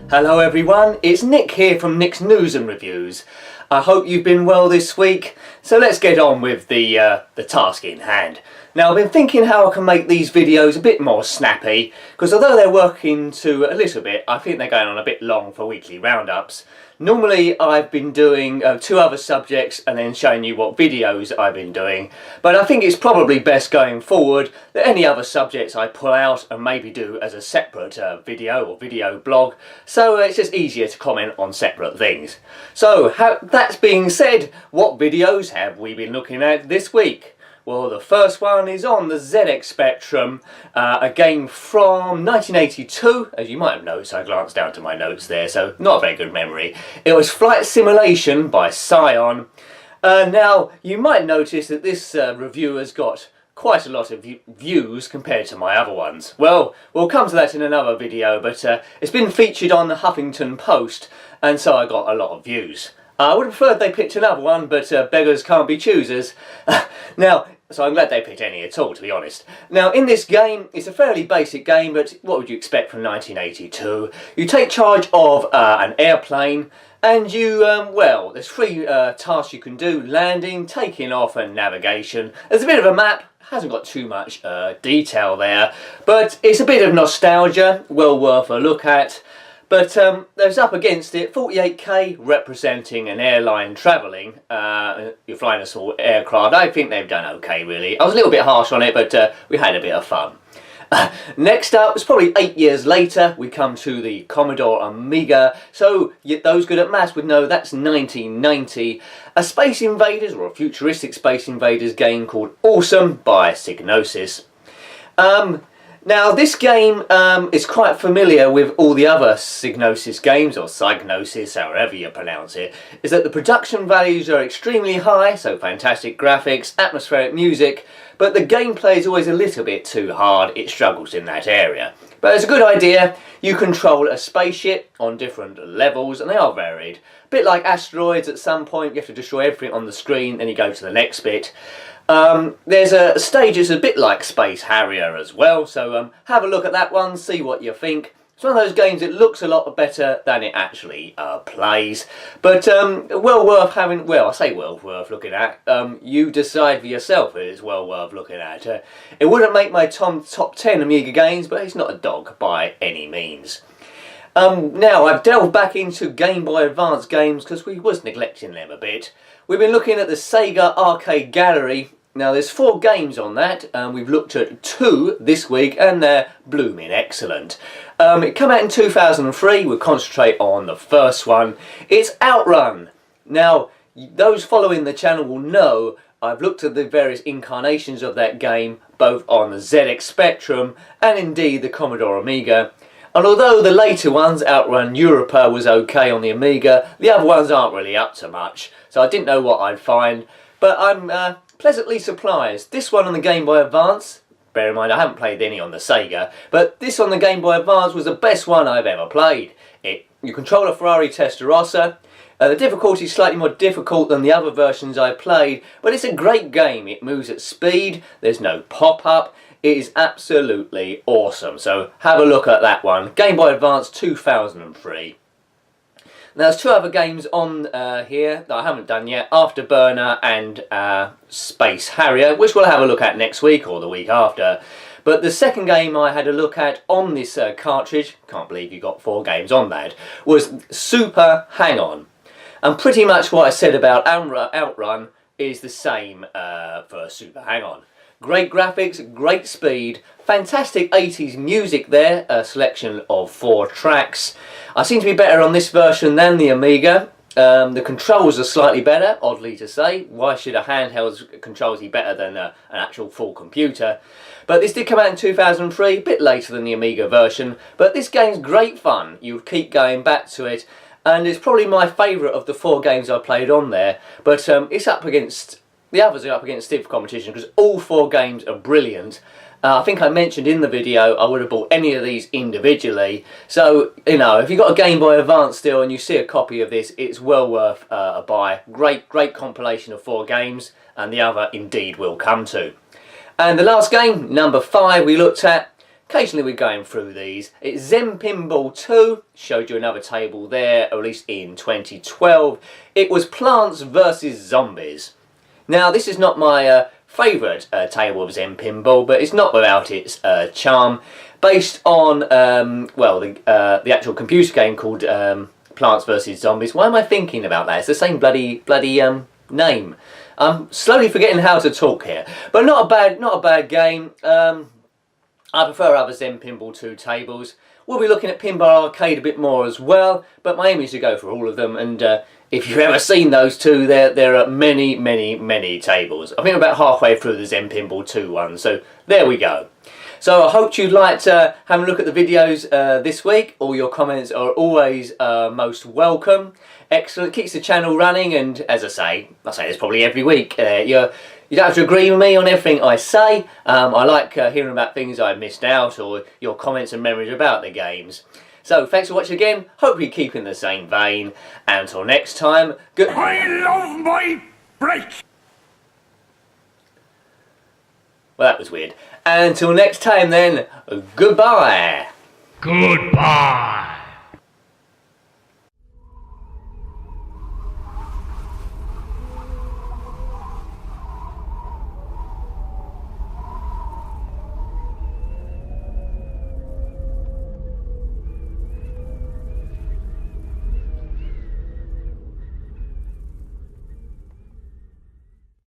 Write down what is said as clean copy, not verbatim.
Hello everyone, it's Nick here from Nick's News and Reviews. I hope you've been well this week, so let's get on with the task in hand. Now I've been thinking how I can make these videos a bit more snappy, because although they're working to a little bit, I think they're going on a bit long for weekly roundups. Normally I've been doing 2 other subjects and then showing you what videos I've been doing, but I think it's probably best going forward that any other subjects I pull out and maybe do as a separate video or video blog, so it's just easier to comment on separate things. So that being said, what videos have we been looking at this week? Well, the first one is on the ZX Spectrum, a game from 1982. As you might have noticed, I glanced down to my notes there, so not a very good memory. It was Flight Simulation by Scion. Now, you might notice that this review has got quite a lot of views compared to my other ones. Well, we'll come to that in another video, but it's been featured on the Huffington Post, and so I got a lot of views. I would have preferred they picked another one, but beggars can't be choosers. So I'm glad they picked any at all, to be honest. Now, in this game, it's a fairly basic game, but what would you expect from 1982? You take charge of an airplane, and you, well, there's 3 tasks you can do: landing, taking off, and navigation. There's a bit of a map. Hasn't got too much detail there, but it's a bit of nostalgia, well worth a look at. But there's up against it 48k representing an airline travelling. You're flying a small aircraft. I think they've done okay, really. I was a little bit harsh on it, but we had a bit of fun. Next up, it's probably 8 years later, we come to the Commodore Amiga. So those good at maths would know that's 1990. A Space Invaders, or a futuristic Space Invaders game called Awesome by Psygnosis. Now this game is quite familiar with all the other Psygnosis games, or Psygnosis, however you pronounce it, is that the production values are extremely high, so fantastic graphics, atmospheric music, but the gameplay is always a little bit too hard. It struggles in that area. But it's a good idea. You control a spaceship on different levels, and they are varied. A bit like asteroids, at some point you have to destroy everything on the screen, then you go to the next bit. There's a stage that's a bit like Space Harrier as well, so have a look at that one, see what you think. It's one of those games that looks a lot better than it actually plays, but well worth having, well, I say well worth looking at. You decide for yourself if it's well worth looking at. It wouldn't make my top 10 Amiga games, but it's not a dog by any means. Now, I've delved back into Game Boy Advance games because we was neglecting them a bit. We've been looking at the Sega Arcade Gallery. Now there's 4 games on that, and we've looked at 2 this week, and they're blooming excellent. It came out in 2003, we'll concentrate on the first one. It's Outrun. Now, those following the channel will know I've looked at the various incarnations of that game, both on the ZX Spectrum, and indeed the Commodore Amiga. And although the later ones, Outrun Europa, was okay on the Amiga, the other ones aren't really up to much, so I didn't know what I'd find, but I'm pleasantly surprised. This one on the Game Boy Advance, bear in mind I haven't played any on the Sega, but this on the Game Boy Advance was the best one I've ever played. You control a Ferrari Testarossa. The difficulty is slightly more difficult than the other versions I played, but it's a great game. It moves at speed, there's no pop-up. It is absolutely awesome, so have a look at that one. Game Boy Advance 2003. Now there's 2 other games on here that I haven't done yet, Afterburner and Space Harrier, which we'll have a look at next week or the week after. But the second game I had a look at on this cartridge, can't believe you got 4 games on that, was Super Hang-On. And pretty much what I said about Outrun is the same for Super Hang-On. Great graphics, great speed, fantastic 80s music there, a selection of 4 tracks. I seem to be better on this version than the Amiga. The controls are slightly better, oddly to say. Why should a handheld controls be better than an actual full computer? But this did come out in 2003, a bit later than the Amiga version, but this game's great fun. You keep going back to it, and it's probably my favourite of the 4 games I played on there, but it's up against... The others are up against stiff competition because all 4 games are brilliant. I think I mentioned in the video I would have bought any of these individually. So, you know, if you've got a Game Boy Advance still and you see a copy of this, it's well worth a buy. Great compilation of 4 games, and the other indeed will come to. And the last game, number 5, we looked at Occasionally we're going through these. It's Zen Pinball 2, showed you another table there, released in 2012. It was Plants vs Zombies. Now this is not my favourite table of Zen Pinball, but it's not without its charm. Based on, well, the actual computer game called Plants vs Zombies. Why am I thinking about that? It's the same bloody name. I'm slowly forgetting how to talk here, but not a bad game. I prefer other Zen Pinball 2 tables. We'll be looking at Pinball Arcade a bit more as well, but my aim is to go for all of them. And if you've ever seen those two, there are many tables. I think I'm about halfway through the Zen Pinball 2 one, so there we go. So I hope you liked having a look at the videos this week. All your comments are always most welcome. Excellent, keeps the channel running, and as I say this probably every week. You don't have to agree with me on everything I say. I like hearing about things I missed out, or your comments and memories about the games. So thanks for watching again. Hope you keep in the same vein. And until next time, good. I love my break. Well, that was weird. And until next time then, goodbye. Goodbye.